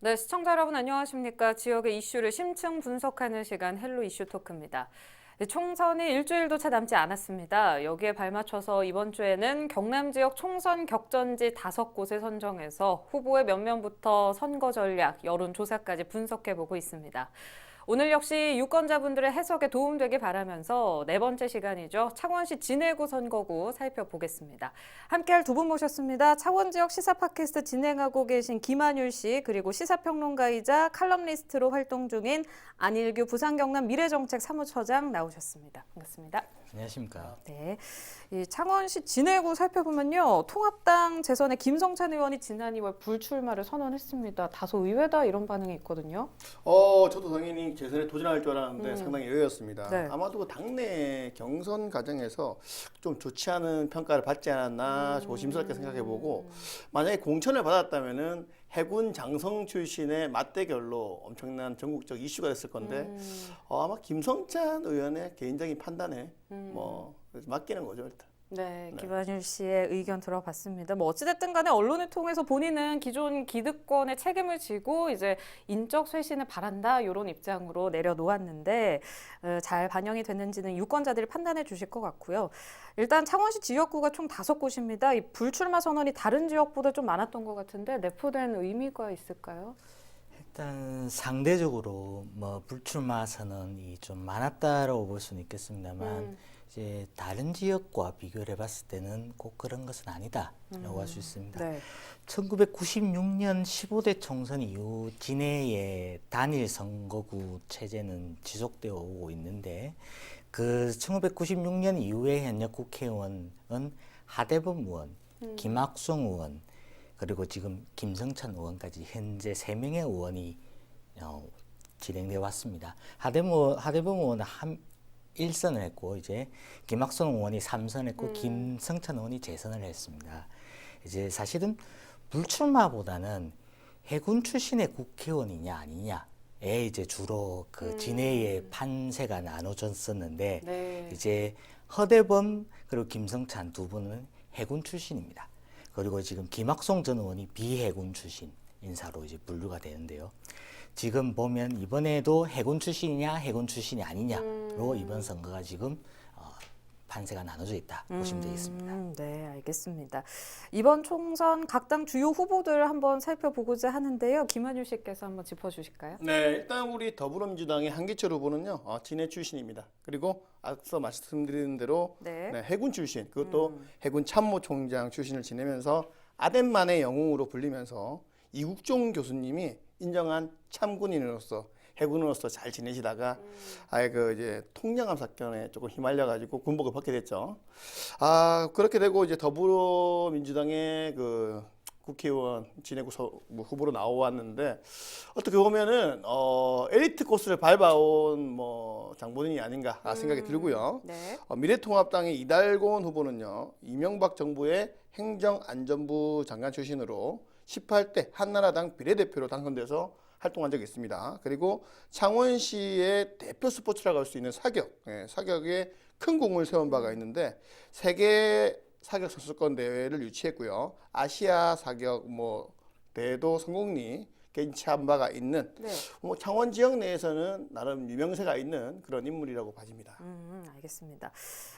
네, 시청자 여러분 안녕하십니까? 지역의 이슈를 심층 분석하는 시간 헬로 이슈 토크입니다. 총선이 일주일도 채 남지 않았습니다. 여기에 발맞춰서 이번 주에는 경남 지역 총선 격전지 5곳을 선정해서 후보의 몇 명부터 선거 전략, 여론조사까지 분석해보고 있습니다. 오늘 역시 유권자분들의 해석에 도움되길 바라면서 네 번째 시간이죠. 창원시 진해구 선거구 살펴보겠습니다. 함께할 두 분 모셨습니다. 창원 지역 시사 팟캐스트 진행하고 계신 김한율 씨, 그리고 시사평론가이자 칼럼니스트로 활동 중인 안일규 부산경남 미래정책 사무처장 나오셨습니다. 반갑습니다. 안녕하십니까. 네, 이 창원시 진해구 살펴보면요. 통합당 재선에 김성찬 의원이 지난 2월 불출마를 선언했습니다. 다소 의외다 이런 반응이 있거든요. 저도 당연히 재선에 도전할 줄 알았는데 상당히 의외였습니다. 네. 아마도 당내 경선 과정에서 좀 좋지 않은 평가를 받지 않았나 조심스럽게 생각해보고 만약에 공천을 받았다면은 해군 장성 출신의 맞대결로 엄청난 전국적 이슈가 됐을 건데 아마 김성찬 의원의 개인적인 판단에 맡기는 거죠 일단. 네, 김한율 씨의 의견 들어봤습니다. 뭐 어찌됐든 간에 언론을 통해서 본인은 기존 기득권의 책임을 지고 이제 인적 쇄신을 바란다 이런 입장으로 내려놓았는데 잘 반영이 됐는지는 유권자들이 판단해 주실 것 같고요. 일단 창원시 지역구가 총 5곳입니다. 이 불출마 선언이 다른 지역보다 좀 많았던 것 같은데 내포된 의미가 있을까요? 일단 상대적으로 불출마 선언이 좀 많았다라고 볼 수는 있겠습니다만 이제 다른 지역과 비교를 해봤을 때는 꼭 그런 것은 아니다라고 할 수 있습니다. 네. 1996년 15대 총선 이후 진해의 단일 선거구 체제는 지속되어 오고 있는데 그 1996년 이후에 현역 국회의원은 하대범 의원, 김학송 의원, 그리고 지금 김성찬 의원까지 현재 3명의 의원이 진행되어 왔습니다. 하대범 의원은 1선을 했고 이제 김학송 의원이 3선을 했고 김성찬 의원이 재선을 했습니다. 이제 사실은 불출마보다는 해군 출신의 국회의원이냐 아니냐에 이제 주로 그 진해의 판세가 나눠졌었는데 네. 이제 허대범 그리고 김성찬 두 분은 해군 출신입니다. 그리고 지금 김학송 전 의원이 비해군 출신 인사로 이제 분류가 되는데요. 지금 보면 이번에도 해군 출신이냐 해군 출신이 아니냐로 이번 선거가 지금 판세가 나눠져 있다 보시면 되겠습니다. 네, 알겠습니다. 이번 총선 각 당 주요 후보들 한번 살펴보고자 하는데요. 김한율 씨께서 한번 짚어주실까요? 네, 일단 우리 더불어민주당의 한기철 후보는요 진해 출신입니다. 그리고 앞서 말씀드린 대로 네. 해군 출신, 그것도 해군 참모총장 출신을 지내면서 아덴만의 영웅으로 불리면서 이국종 교수님이 인정한 참군인으로서 해군으로서 잘 지내시다가 아예 그 이제 통영함 사건에 조금 휘말려가지고 군복을 벗게 됐죠. 그렇게 되고 이제 더불어민주당의 그 국회의원 진해구 후보로 나왔는데 어떻게 보면은 엘리트 코스를 밟아온 장본인이 아닌가 생각이 들고요. 네. 미래통합당의 이달곤 후보는요 이명박 정부의 행정안전부 장관 출신으로 18대 한나라당 비례대표로 당선돼서 활동한 적이 있습니다. 그리고 창원시의 대표 스포츠라고 할 수 있는 사격에 큰 공을 세운 바가 있는데 세계 사격 선수권 대회를 유치했고요. 아시아 사격 대회도 성공리 개최한 바가 있는 네. 창원 지역 내에서는 나름 유명세가 있는 그런 인물이라고 봐집니다. 알겠습니다.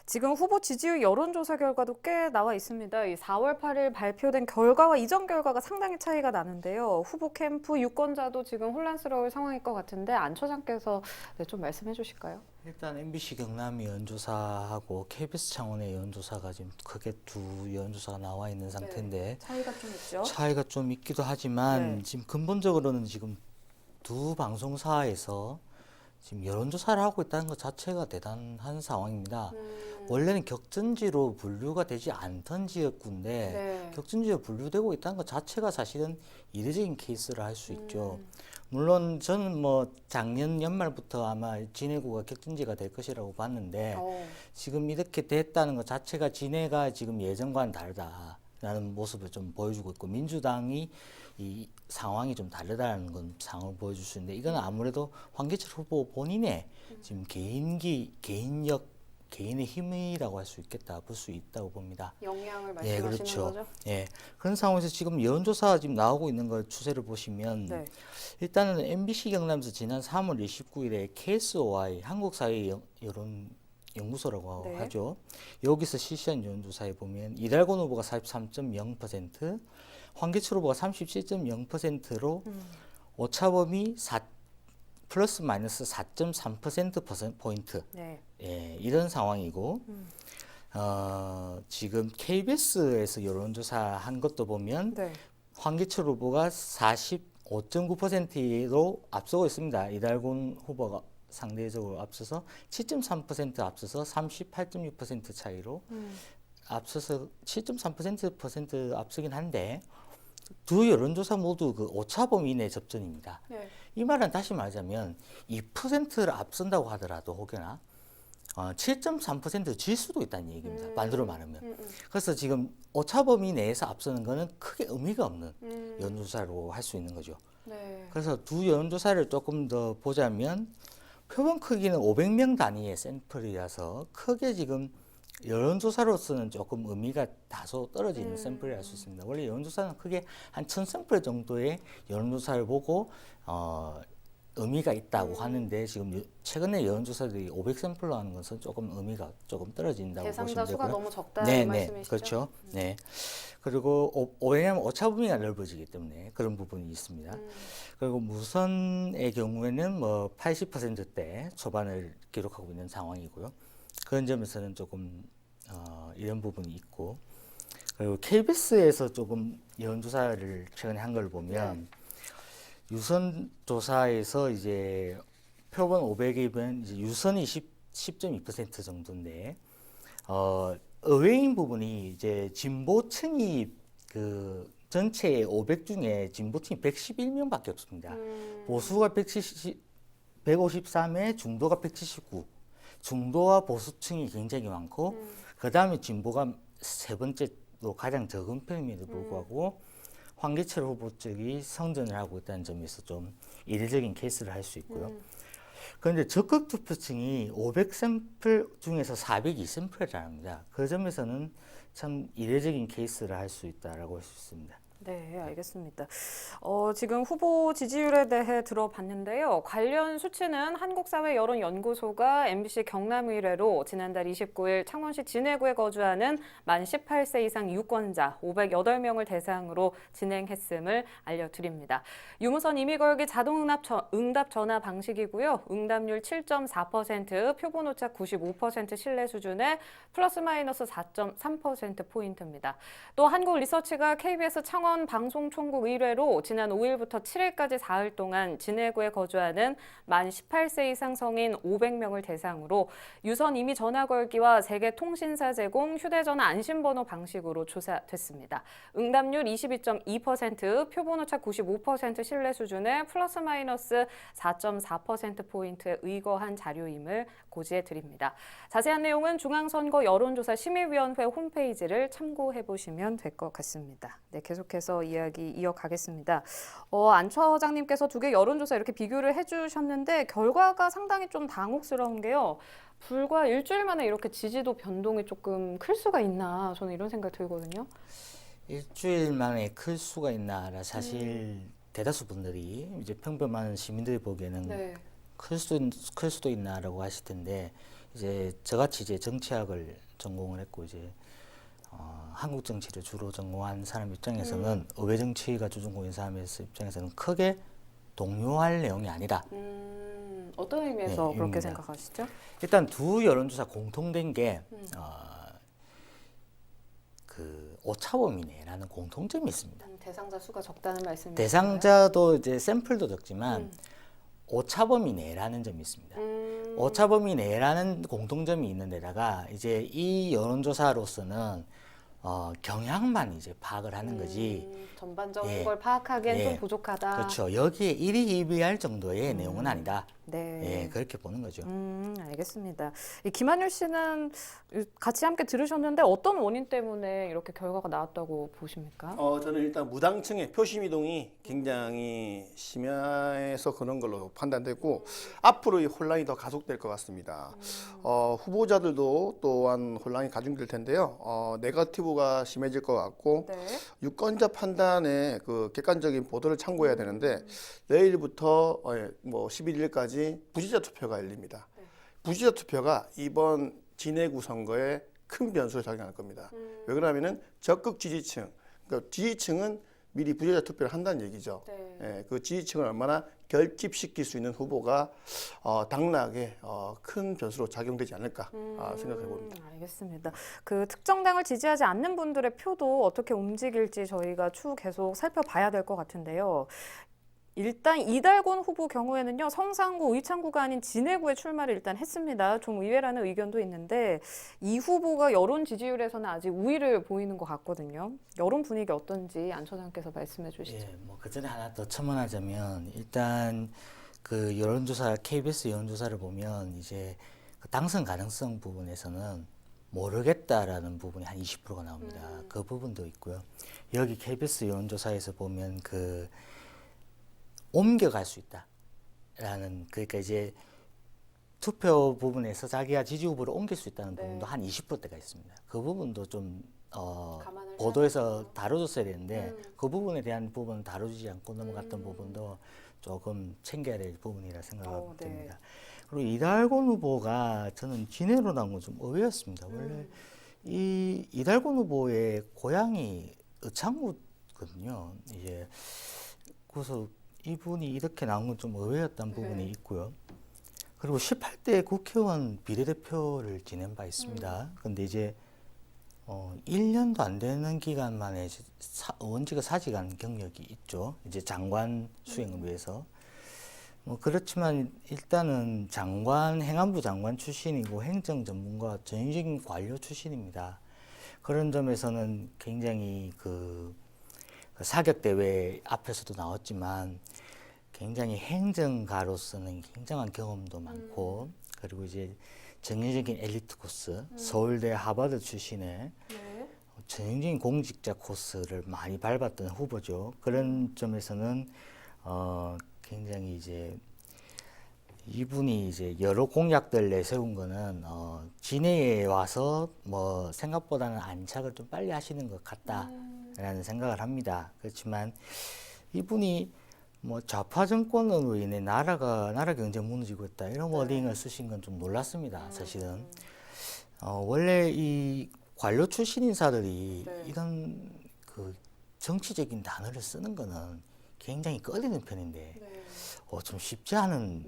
지금 후보 지지율 여론조사 결과도 꽤 나와 있습니다. 이 4월 8일 발표된 결과와 이전 결과가 상당히 차이가 나는데요. 후보 캠프 유권자도 지금 혼란스러울 상황일 것 같은데 안 처장께서 좀 말씀해 주실까요? 일단 MBC 경남이 여론조사하고 KBS 창원의 여론조사가 지금 크게 두 여론조사가 나와 있는 상태인데 차이가 좀 있죠? 차이가 좀 있기도 하지만 네. 지금 근본적으로는 지금 두 방송사에서 지금 여론조사를 하고 있다는 것 자체가 대단한 상황입니다. 원래는 격전지로 분류가 되지 않던 지역구인데 네. 격전지로 분류되고 있다는 것 자체가 사실은 이례적인 케이스를 할 수 있죠. 물론 저는 작년 연말부터 아마 진해구가 격전지가 될 것이라고 봤는데 지금 이렇게 됐다는 것 자체가 진해가 지금 예전과는 다르다라는 모습을 좀 보여주고 있고 민주당이 이 상황이 좀 다르다는 건 상황을 보여줄 수 있는데 이건 아무래도 황기철 후보 본인의 지금 개인력 개인의 힘이라고 할 수 있겠다, 볼 수 있다고 봅니다. 영향을 예, 말씀하시는 그렇죠. 거죠? 예, 그런 상황에서 지금 여론조사 지금 나오고 있는 걸 추세를 보시면 네. 일단은 MBC 경남에서 지난 3월 29일에 KSOI 한국사회 여론 연구소라고 네. 하죠. 여기서 실시한 여론조사에 보면 이달곤 후보가 43.0%, 황교안 후보가 37.0%로 오차범위 플러스 마이너스 4.3%포인트. 네. 예, 이런 상황이고, 지금 KBS에서 여론조사 한 것도 보면 네. 황교안 후보가 45.9%로 앞서고 있습니다. 이달곤 후보가 상대적으로 앞서서 7.3% 앞서서 38.6% 차이로 앞서서 7.3% 앞서긴 한데 두 여론조사 모두 그 오차범위 내 접전입니다. 네. 이 말은 다시 말하자면 2%를 앞선다고 하더라도 혹여나 7.3%질 수도 있다는 얘기입니다. 반대로 말하면. 그래서 지금 오차범위 내에서 앞서는 거는 크게 의미가 없는 여론조사로 할 수 있는 거죠. 네. 그래서 두 여론조사를 조금 더 보자면 표본 크기는 500명 단위의 샘플이라서 크게 지금 여론조사로서는 조금 의미가 다소 떨어지는 샘플이라 할 수 있습니다. 원래 여론조사는 크게 한 1000샘플 정도의 여론조사를 보고 의미가 있다고 하는데 지금 최근에 여론조사들이 500샘플로 하는 것은 조금 의미가 조금 떨어진다고 보시면 대상자 되고요. 수가 너무 적다는 네, 말씀이시죠? 그렇죠. 네. 그리고 왜냐하면 오차 범위가 넓어지기 때문에 그런 부분이 있습니다. 그리고 무선의 경우에는 뭐 80%대 초반을 기록하고 있는 상황이고요. 그런 점에서는 조금 이런 부분이 있고, 그리고 KBS에서 조금 여론조사를 최근에 한 걸 보면 유선 조사에서 이제 표본 500이면 이제 유선이 10.2% 정도인데 의외인 부분이 이제 진보층이 그 전체 500 중에 진보층이 111명밖에 없습니다. 보수가 153에 중도가 179. 중도와 보수층이 굉장히 많고 그 다음에 진보가 세 번째로 가장 적은 편임에도 불구하고 황교안 후보 쪽이 성전을 하고 있다는 점에서 좀 이례적인 케이스를 할 수 있고요. 그런데 적극 투표층이 500샘플 중에서 402샘플이라 합니다. 그 점에서는 참 이례적인 케이스를 할 수 있다라고 할 수 있습니다. 네, 알겠습니다. 지금 후보 지지율에 대해 들어봤는데요. 관련 수치는 한국사회여론연구소가 MBC 경남의뢰로 지난달 29일 창원시 진해구에 거주하는 만 18세 이상 유권자 508명을 대상으로 진행했음을 알려드립니다. 유무선 임의 걸기 자동 응답 전화 방식이고요. 응답률 7.4%, 표본 오차 95% 신뢰 수준의 플러스 마이너스 4.3%포인트입니다. 또 한국리서치가 KBS 창원 방송총국 의뢰로 지난 5일부터 7일까지 4일 동안 진해구에 거주하는 만 18세 이상 성인 500명을 대상으로 유선 임의 전화 걸기와 세계 통신사 제공 휴대전화 안심번호 방식으로 조사됐습니다. 응답률 22.2%, 표본 오차 95% 신뢰 수준의 플러스 마이너스 4.4%포인트에 의거한 자료임을 고지해 드립니다. 자세한 내용은 중앙선거 여론조사 심의위원회 홈페이지를 참고해 보시면 될 것 같습니다. 네, 계속해서 이야기 이어가겠습니다. 안 처장님께서 두 개 여론조사 이렇게 비교를 해주셨는데 결과가 상당히 좀 당혹스러운 게요. 불과 일주일 만에 이렇게 지지도 변동이 조금 클 수가 있나 저는 이런 생각 들거든요. 일주일 만에 클 수가 있나라 사실 대다수 분들이 이제 평범한 시민들이 보기에는 네. 클 수도 있나라고 하실 텐데 이제 저같이 이제 정치학을 전공을 했고 이제 한국 정치를 주로 전공한 사람 입장에서는 의회 정치가 주전공인 사람 입장에서는 크게 동요할 내용이 아니다. 어떤 의미에서 네, 그렇게 의미입니다. 생각하시죠? 일단 두 여론조사 공통된 게 그 오차범위내라는 공통점이 있습니다. 대상자 수가 적다는 말씀이신가요? 대상자도 이제 샘플도 적지만 오차범위 내라는 점이 있습니다. 오차범위 내라는 공통점이 있는 데다가 이제 이 여론조사로서는 경향만 이제 파악을 하는 거지. 전반적인 예. 걸 파악하기엔 예. 좀 부족하다. 그렇죠. 여기에 일희일비할 정도의 내용은 아니다. 네. 예, 그렇게 보는 거죠. 알겠습니다. 이 김한율 씨는 같이 함께 들으셨는데 어떤 원인 때문에 이렇게 결과가 나왔다고 보십니까? 저는 일단 무당층의 표심 이동이 굉장히 심해서 그런 걸로 판단되고 앞으로 이 혼란이 더 가속될 것 같습니다. 후보자들도 또한 혼란이 가중될 텐데요. 네거티브가 심해질 것 같고 네. 유권자 판단에 그 객관적인 보도를 참고해야 되는데 내일부터 뭐 11일까지 부재자 투표가 열립니다. 부재자 투표가 이번 진해구 선거에 큰 변수를 작용할 겁니다. 왜 그러냐면은 적극 지지층, 그러니까 지지층은 미리 부재자 투표를 한다는 얘기죠. 네. 예, 그 지지층을 얼마나 결집시킬 수 있는 후보가 당락에 큰 변수로 작용되지 않을까 생각해 봅니다. 알겠습니다. 그 특정 당을 지지하지 않는 분들의 표도 어떻게 움직일지 저희가 추후 계속 살펴봐야 될 것 같은데요. 일단 이달곤 후보 경우에는요, 성산구, 의창구가 아닌 진해구에 출마를 일단 했습니다. 좀 의외라는 의견도 있는데 이 후보가 여론 지지율에서는 아직 우위를 보이는 것 같거든요. 여론 분위기 어떤지 안 처장께서 말씀해 주시죠. 예, 뭐 그 전에 하나 더 첨언하자면 일단 그 여론조사 KBS 여론조사를 보면 이제 그 당선 가능성 부분에서는 모르겠다라는 부분이 한 20%가 나옵니다. 그 부분도 있고요. 여기 KBS 여론조사에서 보면 그 옮겨갈 수 있다라는 그러니까 이제 투표 부분에서 자기가 지지 후보를 옮길 수 있다는 부분도 한 20%대가 있습니다. 그 부분도 좀 보도에서 다뤄줬어야 되는데 그 부분에 대한 부분은 다뤄주지 않고 넘어갔던 부분도 조금 챙겨야 될 부분이라 생각됩니다. 그리고 이달곤 후보가 저는 진해로 나온 건 좀 의외였습니다. 원래 이 이달곤 후보의 고향이 의창구거든요. 이제 그래서 이분이 이렇게 나온 건 좀 의외였던 부분이 있고요. 그리고 18대 국회의원 비례대표를 지낸 바 있습니다. 근데 이제 1년도 안 되는 기간 만에 의원직을 사직한 경력이 있죠. 이제 장관 수행을 위해서. 뭐 그렇지만 일단은 행안부 장관 출신이고 행정 전문가 전형적인 관료 출신입니다. 그런 점에서는 굉장히 그 사격 대회 앞에서도 나왔지만 굉장히 행정가로서는 굉장한 경험도 많고 그리고 이제 전형적인 엘리트 코스 서울대 하버드 출신의 전형적인 공직자 코스를 많이 밟았던 후보죠. 그런 점에서는 굉장히 이제 이분이 이제 여러 공약들 내세운 거는 진해에 와서 뭐 생각보다는 안착을 좀 빨리 하시는 것 같다라는 생각을 합니다. 그렇지만 이분이 뭐 좌파 정권으로 인해 나라 경제 무너지고 있다 이런 워딩을 쓰신 건 좀 놀랐습니다. 사실은 원래 이 관료 출신 인사들이 이런 그 정치적인 단어를 쓰는 거는 굉장히 꺼리는 편인데 좀 쉽지 않은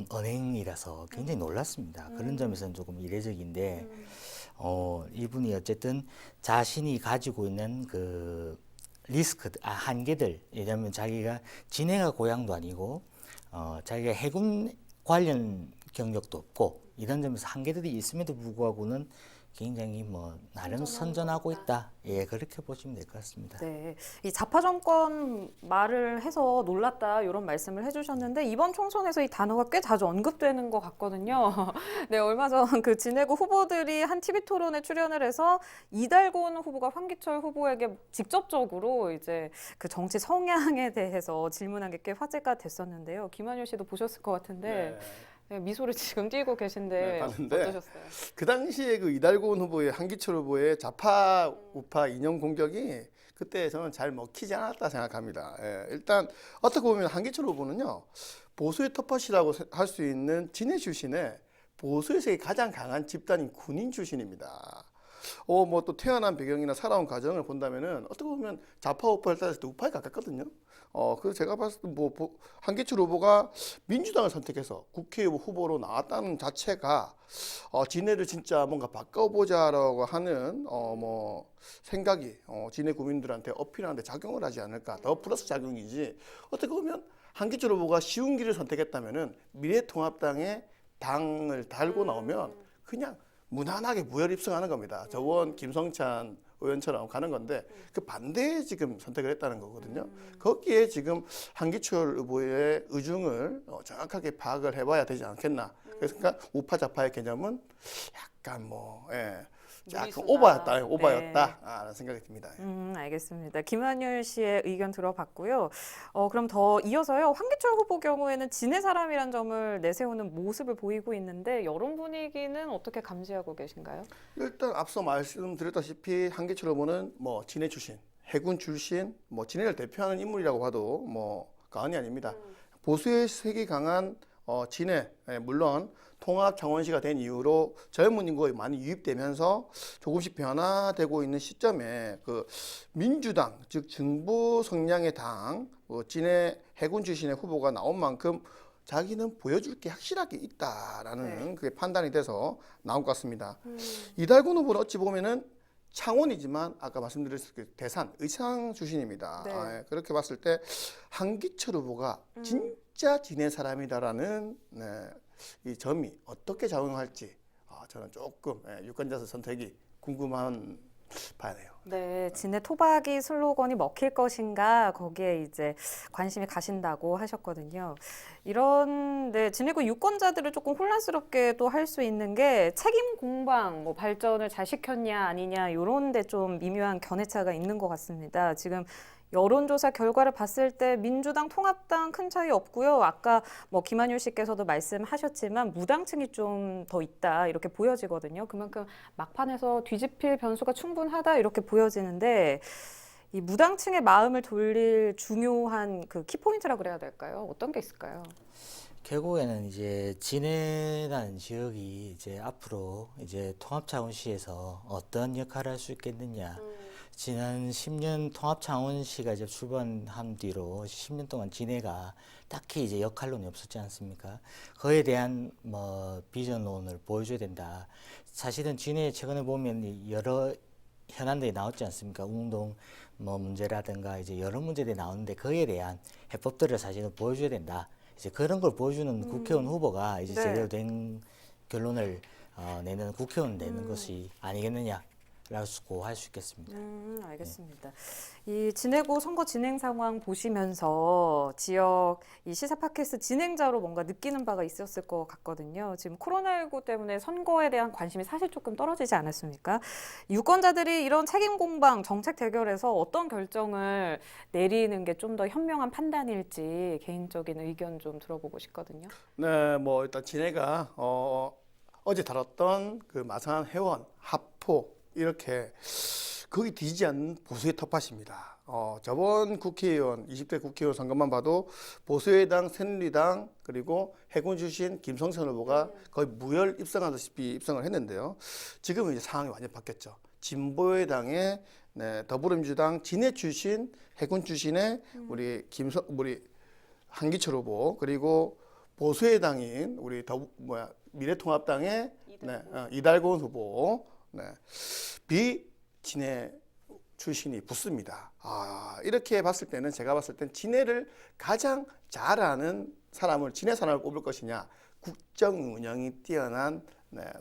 언행이라서 굉장히 놀랐습니다. 그런 점에서는 조금 이례적인데 이분이 어쨌든 자신이 가지고 있는 그 한계들, 왜냐하면 자기가 진해가 고향도 아니고 자기가 해군 관련 경력도 없고 이런 점에서 한계들이 있음에도 불구하고는 굉장히 뭐 나름 선전하고 있다. 예, 그렇게 보시면 될 것 같습니다. 네, 이 좌파 정권 말을 해서 놀랐다 이런 말씀을 해주셨는데 이번 총선에서 이 단어가 꽤 자주 언급되는 것 같거든요. 네, 얼마 전 그 진해구 후보들이 한 TV 토론에 출연을 해서 이달곤 후보가 황기철 후보에게 직접적으로 이제 그 정치 성향에 대해서 질문한 게 꽤 화제가 됐었는데요. 김한율 씨도 보셨을 것 같은데. 네, 미소를 지금 띄고 계신데 봤는데 어떠셨어요? 그 당시에 그 이달곤 후보의 한기철 후보의 좌파 우파 인용 공격이 그때 저는 잘 먹히지 않았다 생각합니다. 일단 어떻게 보면 한기철 후보는요 보수의 텃밭이라고 할 수 있는 진해 출신의 보수에서 가장 강한 집단인 군인 출신입니다. 뭐 또 태어난 배경이나 살아온 과정을 본다면은 어떻게 보면 좌파 우파를 따졌을 때 우파에 가깝거든요. 그래서 제가 봤을 때 한기철 후보가 민주당을 선택해서 국회의원 후보로 나왔다는 자체가 진해를 진짜 뭔가 바꿔보자라고 하는 뭐 생각이 진해 구민들한테 어필하는데 작용을 하지 않을까. 더 플러스 작용이지. 어떻게 보면 한기철 후보가 쉬운 길을 선택했다면은 미래통합당의 당을 달고 나오면 그냥 무난하게 무혈 입성하는 겁니다. 저원 김성찬 의원처럼 가는 건데 그 반대에 지금 선택을 했다는 거거든요. 거기에 지금 한기철 후보의 의중을 정확하게 파악을 해봐야 되지 않겠나. 그러니까 우파 좌파의 개념은 약간 약간 무리수다. 오바였다라는 생각이 듭니다. 알겠습니다. 김한율 씨의 의견 들어봤고요. 그럼 더 이어서요. 황기철 후보 경우에는 진해 사람이란 점을 내세우는 모습을 보이고 있는데 여론 분위기는 어떻게 감지하고 계신가요? 일단 앞서 말씀드렸다시피 한기철 후보는 진해 출신, 해군 출신, 진해를 대표하는 인물이라고 봐도 과언이 아닙니다. 보수의 색이 강한 진해, 물론 통합 창원시가 된 이후로 젊은 인구가 많이 유입되면서 조금씩 변화되고 있는 시점에 그 민주당, 즉 진보 성향의 당, 진해 해군 출신의 후보가 나온 만큼 자기는 보여줄 게 확실하게 있다라는 그게 판단이 돼서 나온 것 같습니다. 이달곤 후보는 어찌 보면은 창원이지만 아까 말씀드렸을 그 대산, 의창 출신입니다. 네. 그렇게 봤을 때 한기철 후보가 진짜 진해 사람이다라는 이 점이 어떻게 작용할지 저는 조금 유권자 선택이 궁금한 바네요. 네, 진해 토박이 슬로건이 먹힐 것인가 거기에 이제 관심이 가신다고 하셨거든요. 이런 진해구 유권자들을 조금 혼란스럽게도 할 수 있는 게 책임 공방, 발전을 잘 시켰냐 아니냐 이런 데 좀 미묘한 견해차가 있는 것 같습니다. 지금 여론조사 결과를 봤을 때 민주당, 통합당 큰 차이 없고요. 아까 김한율 씨께서도 말씀하셨지만 무당층이 좀 더 있다 이렇게 보여지거든요. 그만큼 막판에서 뒤집힐 변수가 충분하다 이렇게 보여지는데 이 무당층의 마음을 돌릴 중요한 그 키포인트라고 그래야 될까요? 어떤 게 있을까요? 결국에는 이제 진해라는 지역이 이제 앞으로 이제 통합창원시에서 어떤 역할을 할 수 있겠느냐. 지난 10년 통합창원시가 이제 출범한 뒤로 10년 동안 진해가 딱히 이제 역할론이 없었지 않습니까? 그에 대한 비전론을 보여줘야 된다. 사실은 진해 최근에 보면 여러 현안들이 나왔지 않습니까? 운동 문제라든가 이제 여러 문제들이 나오는데 그에 대한 해법들을 사실은 보여줘야 된다. 이제 그런 걸 보여주는 국회의원 후보가 이제 네. 제대로 된 결론을 내는 국회의원 내는 것이 아니겠느냐라고 할 수 있겠습니다. 알겠습니다. 이 진해구 선거 진행 상황 보시면서 지역 이 시사 팟캐스트 진행자로 뭔가 느끼는 바가 있었을 것 같거든요. 지금 코로나19 때문에 선거에 대한 관심이 사실 조금 떨어지지 않았습니까? 유권자들이 이런 책임 공방, 정책 대결에서 어떤 결정을 내리는 게 좀 더 현명한 판단일지 개인적인 의견 좀 들어보고 싶거든요. 네, 일단 진해가 어제 다뤘던 그 마산 해원, 하포 이렇게 거의 뒤지지 않는 보수의 텃밭입니다. 저번 국회의원, 20대 국회의원 선거만 봐도 보수의 당, 새누리당 그리고 해군 출신 김성천 후보가 거의 무혈 입성하다시피 입성을 했는데요. 지금은 이제 상황이 완전히 바뀌었죠. 진보의 당의 더불어민주당 진해 출신, 해군 출신의 우리 한기철 후보 그리고 보수의 당인 우리 미래통합당의 이달곤 후보 비진해 출신이 붙습니다. 이렇게 봤을 때는 제가 봤을 땐 진해를 가장 잘하는 사람을 진해 사람을 뽑을 것이냐, 국정 운영이 뛰어난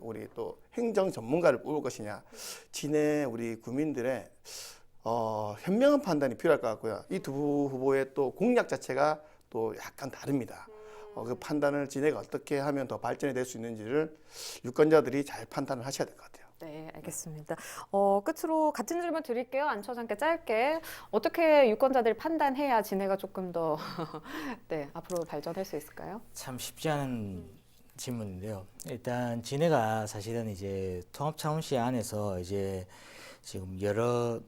우리 또 행정 전문가를 뽑을 것이냐, 진해 우리 국민들의 현명한 판단이 필요할 것 같고요. 이 두 후보의 또 공약 자체가 또 약간 다릅니다. 그 판단을 진해가 어떻게 하면 더 발전이 될 수 있는지를 유권자들이 잘 판단을 하셔야 될 것 같아요. 네, 알겠습니다. 끝으로 같은 질문 드릴게요. 안 처장께 짧게. 어떻게 유권자들이 판단해야 진해가 조금 더 앞으로 발전할 수 있을까요? 참 쉽지 않은 질문인데요. 일단 진해가 사실은 이제 통합창원시 안에서 이제 지금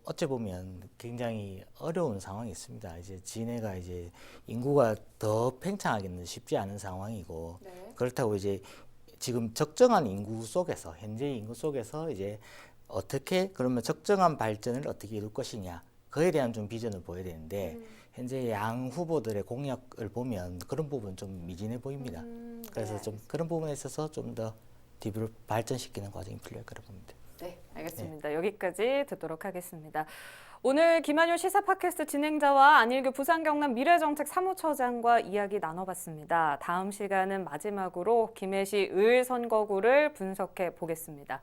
어째 보면 굉장히 어려운 상황이 있습니다. 이제 진해가 이제 인구가 더 팽창하기는 쉽지 않은 상황이고 그렇다고 이제 지금 적정한 인구 속에서 현재 인구 속에서 이제 어떻게 그러면 적정한 발전을 어떻게 이룰 것이냐 그에 대한 좀 비전을 보여야 되는데 현재 양 후보들의 공약을 보면 그런 부분 좀 미진해 보입니다. 그래서 좀 그런 부분에 있어서 좀 더 뒤로 발전시키는 과정이 필요할 거라고 봅니다. 네, 알겠습니다. 여기까지 듣도록 하겠습니다. 오늘 김한효 시사 팟캐스트 진행자와 안일규 부산경남 미래정책 사무처장과 이야기 나눠봤습니다. 다음 시간은 마지막으로 김해시 을 선거구를 분석해 보겠습니다.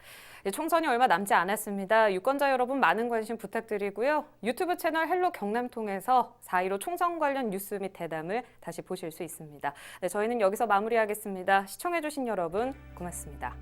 총선이 얼마 남지 않았습니다. 유권자 여러분 많은 관심 부탁드리고요. 유튜브 채널 헬로 경남 통해서 4.15 총선 관련 뉴스 및 대담을 다시 보실 수 있습니다. 네, 저희는 여기서 마무리하겠습니다. 시청해주신 여러분 고맙습니다.